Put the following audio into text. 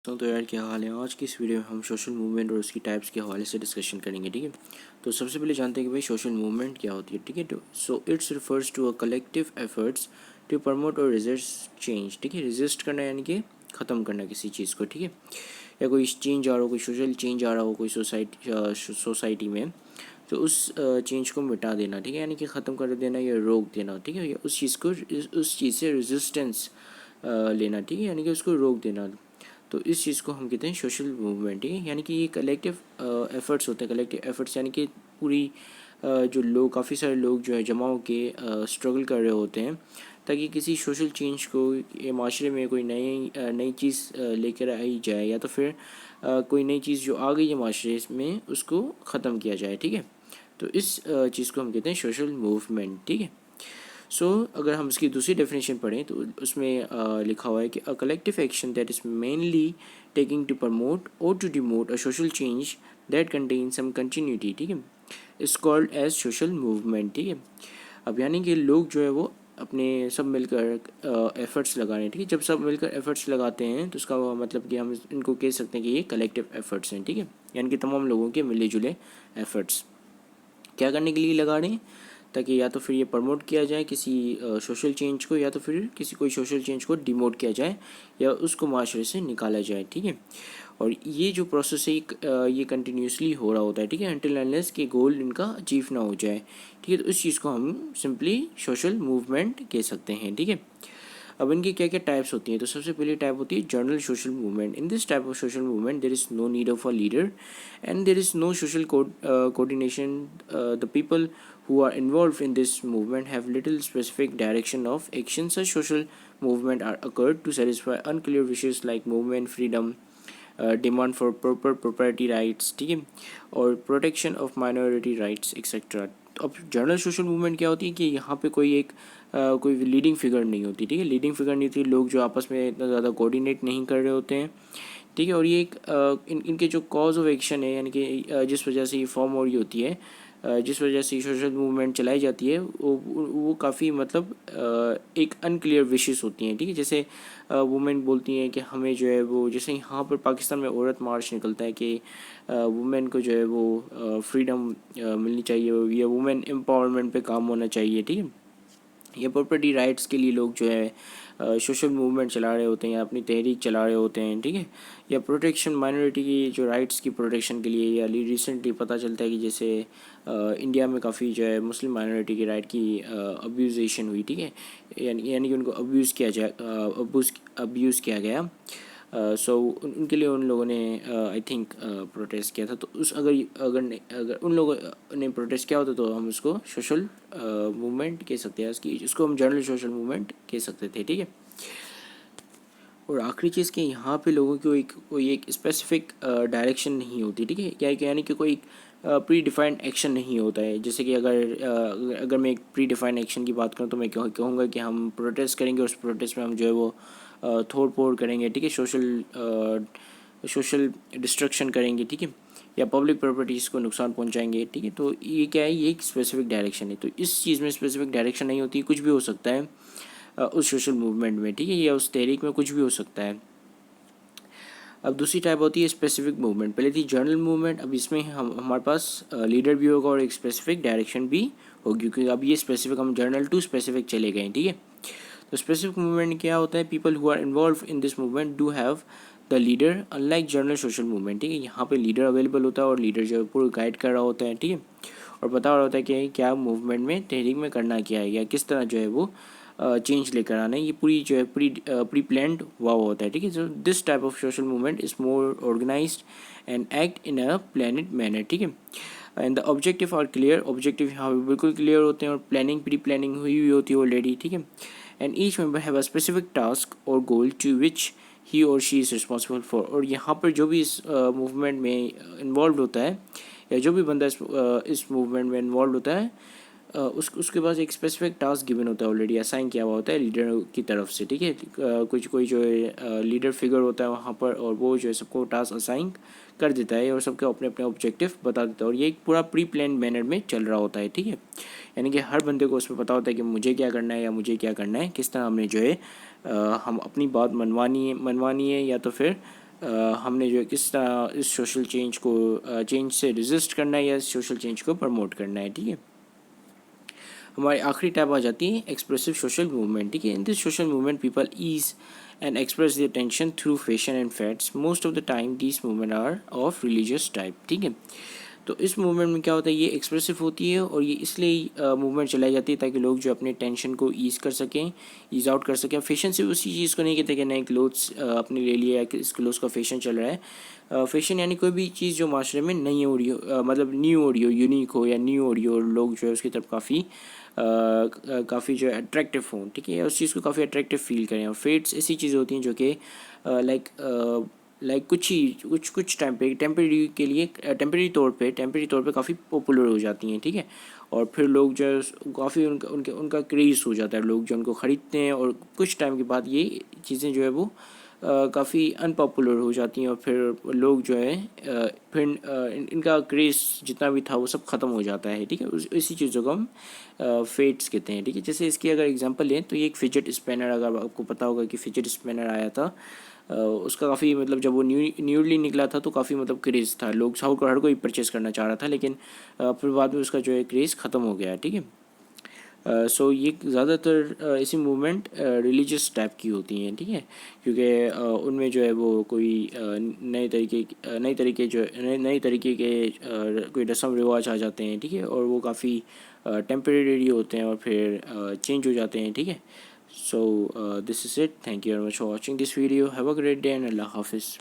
तो यार क्या हाल है। आज की इस वीडियो में हम सोशल मूवमेंट और उसकी टाइप्स के हवाले से डिस्कशन करेंगे। ठीक है, तो सबसे पहले जानते हैं कि भाई सोशल मूवमेंट क्या होती है। ठीक है, तो so it's refers to a collective efforts to promote or resist change. ठीक है, रेजिस्ट करना यानी कि ख़त्म करना किसी चीज़ को। ठीक है, या कोई चेंज आ रहा हो, कोई सोशल चेंज आ रहा हो कोई सोसाइटी में, तो उस चेंज को मिटा देना। ठीक है, यानी कि ख़त्म कर देना या रोक देना। ठीक है, या उस चीज़ को उस चीज़ से रेजिस्टेंस लेना। ठीक है, यानी कि उसको रोक देना। तो इस चीज़ को हम कहते हैं सोशल मूवमेंट। ठीक है, यानी कि ये कलेक्टिव एफर्ट्स होते हैं। कलेक्टिव एफर्ट्स यानी कि पूरी जो लोग, काफ़ी सारे लोग जो है जमा होकर स्ट्रगल कर रहे होते हैं ताकि किसी सोशल चेंज को ये माशरे में कोई नई चीज़ लेकर आई जाए, या तो फिर कोई नई चीज़ जो आ गई है माशरे में उसको ख़त्म किया जाए। ठीक है, तो इस चीज़ को हम कहते हैं सोशल मूवमेंट। ठीक है, अगर हम इसकी दूसरी डेफिनेशन पढ़ें तो उसमें लिखा हुआ है कि a collective action that is mainly taking to promote और to demote a social change that contain some continuity. ठीक है, is called as social movement. ठीक है, अब यानी कि लोग जो है वो अपने सब मिलकर एफ़र्ट्स लगा रहे हैं। ठीक है, जब सब मिलकर एफ़र्ट्स लगाते हैं तो उसका मतलब कि हम इनको कह सकते हैं कि ये कलेक्टिव एफ़र्ट्स हैं। ठीक है, यानी कि तमाम लोगों के मिले जुले एफ़र्ट्स क्या करने के लिए लगा रहे हैं, ताकि या तो फिर ये प्रमोट किया जाए किसी सोशल चेंज को, या तो फिर किसी कोई सोशल चेंज को डिमोट किया जाए या उसको माशरे से निकाला जाए। ठीक है, और ये जो प्रोसेस है ये कंटिन्यूसली हो रहा होता है। ठीक है, अनटिल अनलेस कि गोल इनका अचीव ना हो जाए। ठीक है, तो इस चीज़ को हम सिंपली सोशल मूवमेंट कह सकते हैं। ठीक है, अब इनकी क्या क्या टाइप्स होती हैं। तो सबसे पहली टाइप होती है general social movement. In this type of social movement there is no need of a leader and there is no social coordination. The people who are involved in this movement have little specific direction of action. Such social movement are occurred to satisfy unclear wishes like movement freedom, demand for proper property rights, ठीक है, और protection of minority rights etcetera. अब general social movement क्या होती है कि यहाँ पे कोई लीडिंग फिगर नहीं होती. ठीक है, लीडिंग फिगर नहीं होती, लोग जो आपस में इतना ज़्यादा कोऑर्डिनेट नहीं कर रहे होते हैं. ठीक है, और ये इनके जो कॉज ऑफ एक्शन है, यानी कि जिस वजह से ये फॉर्म हो रही होती है, जिस वजह से सोशल मूवमेंट चलाई जाती है, वो काफ़ी मतलब एक अनक्लियर विशेस होती हैं. ठीक है, जैसे वुमेन बोलती हैं कि हमें जो है वो, जैसे यहाँ पर पाकिस्तान में औरत मार्च निकलता है कि वुमेन को जो है वो फ्रीडम मिलनी चाहिए या वुमेन एम्पावरमेंट पे काम होना चाहिए. ठीक है, या प्रॉपर्टी राइट्स के लिए लोग जो है सोशल मूवमेंट चला रहे होते हैं या अपनी तहरीक चला रहे होते हैं. ठीक है, या प्रोटेक्शन माइनॉरिटी की जो राइट्स की प्रोटेक्शन के लिए, या रिसेंटली पता चलता है कि जैसे इंडिया में काफ़ी जो है मुस्लिम माइनॉरिटी की राइट की अब्यूजेशन हुई. ठीक है, यानी कि उनको अब्यूज़ किया गया. उनके लिए उन लोगों ने आई थिंक प्रोटेस्ट किया था. तो अगर उन लोगों ने प्रोटेस्ट किया होता तो हम उसको सोशल मूवमेंट कह सकते हैं. इसको हम जनरल सोशल मूवमेंट कह सकते थे. ठीक है, और आखिरी चीज़ कि यहाँ पे लोगों की कोई एक स्पेसिफिक डायरेक्शन नहीं होती. ठीक है, क्या यानी कि कोई प्री डिफाइंड एक्शन नहीं होता है. जैसे कि अगर मैं एक प्री डिफाइंड एक्शन की बात करूँ तो मैं कहूँगा कि हम प्रोटेस्ट करेंगे, उस प्रोटेस्ट में हम जो है वो तोड़ फोड़ करेंगे. ठीक है, सोशल डिस्ट्रक्शन करेंगे. ठीक है, या पब्लिक प्रॉपर्टीज़ को नुकसान पहुंचाएंगे. ठीक है, तो ये क्या है, ये एक स्पेसिफिक डायरेक्शन है. तो इस चीज़ में स्पेसिफिक डायरेक्शन नहीं होती, कुछ भी हो सकता है उस सोशल मूवमेंट में. ठीक है, या उस तहरीक में कुछ भी हो सकता है. अब दूसरी टाइप होती है स्पेसिफिक मूवमेंट. पहले थी जनरल मूवमेंट, अब इसमें हमारे पास लीडर भी होगा और एक स्पेसिफिक डायरेक्शन भी होगी, क्योंकि अब ये स्पेसिफिक हम जनरल टू स्पेसिफिक चले गए. ठीक है, तो स्पेसिफिक मूवमेंट क्या होता है, people who are involve in this movement do have the leader unlike general social movement. ठीक है, यहाँ पे लीडर अवेलेबल होता है और लीडर जो है पूरा गाइड कर रहा होता है. ठीक है, और बता रहा होता है कि क्या मूवमेंट में तहरीक में करना क्या है या किस तरह जो है वो चेंज लेकर आना है. ये पूरी जो है प्री प्लान्ड हुआ होता है. ठीक है, so this type of social movement is more organised and act in a planned manner. ठीक है, and the objective are clear. Objective यहाँ पे बिल्कुल क्लियर होते हैं और प्री प्लानिंग हुई होती है ऑलरेडी. ठीक है, and each member have a specific task और गोल टू विच ही और शी इज़ रिस्पॉन्सिबल फॉर. और यहाँ पर जो भी इस मूवमेंट में इन्वॉल्व होता है, या जो भी बंदा इस मूवमेंट में इन्वॉल्व होता है, उसके पास एक स्पेसिफिक टास्क गिवन होता है, ऑलरेडी असाइन किया हुआ होता है लीडर की तरफ से. ठीक है, कोई जो है लीडर फिगर होता है वहाँ पर, और वो जो है सबको टास्क असाइन कर देता है और सबके अपने अपने ऑब्जेक्टिव बता देता है, और ये एक पूरा प्री प्लान मैनर में चल रहा होता है. ठीक है, यानी कि हर बंदे को उसमें पता होता है कि मुझे क्या करना है या मुझे क्या करना है, किस तरह हमने जो है हम अपनी बात मनवानी है, या तो फिर हमने जो है किस तरह इस सोशल चेंज से रेजिस्ट करना है या सोशल चेंज को प्रमोट करना है, ठीक है। हमारी आखिरी टाइप आ जाती है एक्सप्रेसिव सोशल मूवमेंट, ठीक है। In this social movement people ease and express their tension through fashion and fads. Most of the time this movement are of religious type, ठीक है। तो इस मूवमेंट में क्या होता है, ये एक्सप्रेसिव होती है और ये इसलिए मूवमेंट चलाई जाती है ताकि लोग जो अपने टेंशन को ईज़ कर सकें, ईज़ आउट कर सकें। फैशन से उसी चीज़ को नहीं कहते कि नए क्लोथ्स अपने ले लिए या कि इस क्लोथ्स का फैशन चल रहा है। फैशन यानी कोई भी चीज़ जो माशरे में नई हो रही हो, मतलब न्यू हो रही हो, यूनिक हो या न्यू हो रही हो, और लोग जो है उसकी तरफ काफ़ी जो है अट्रैक्टिव हों, ठीक है, उस चीज़ को काफ़ी अट्रैक्टिव फील करें। और फेट्स ऐसी चीज़ें होती हैं जो कि लाइक कुछ टाइम पे टेम्परेरी तौर पे काफ़ी पॉपुलर हो जाती हैं, ठीक है। और फिर लोग जो है काफ़ी उनका क्रेज़ हो जाता है, लोग जो उनको ख़रीदते हैं, और कुछ टाइम के बाद ये चीज़ें जो है वो काफ़ी अनपॉपुलर हो जाती हैं, और फिर लोग जो है फिर इनका क्रेज़ जितना भी था वो सब ख़त्म हो जाता है, ठीक है। इसी चीज़ों को हम फेट्स कहते हैं, ठीक है। जैसे इसकी अगर एग्जांपल लें तो ये एक फिजेट स्पिनर, अगर आपको पता होगा कि फिजेट स्पिनर आया था, उसका काफ़ी मतलब जब वो न्यूली निकला था तो काफ़ी मतलब क्रेज़ था, लोग हर कोई परचेज़ करना चाह रहा था, लेकिन फिर बाद में उसका जो है क्रेज़ ख़त्म हो गया, ठीक है। सो ये ज़्यादातर ऐसी मूवमेंट रिलीजियस टाइप की होती हैं, ठीक है, क्योंकि उनमें जो है वो कोई नए तरीके के कोई रस्म रिवाज आ जाते हैं, ठीक है, और वो काफ़ी टेम्परेरी होते हैं और फिर चेंज हो जाते हैं, ठीक है। So this is it, thank you very much for watching this video, have a great day and अल्लाह हाफिज़।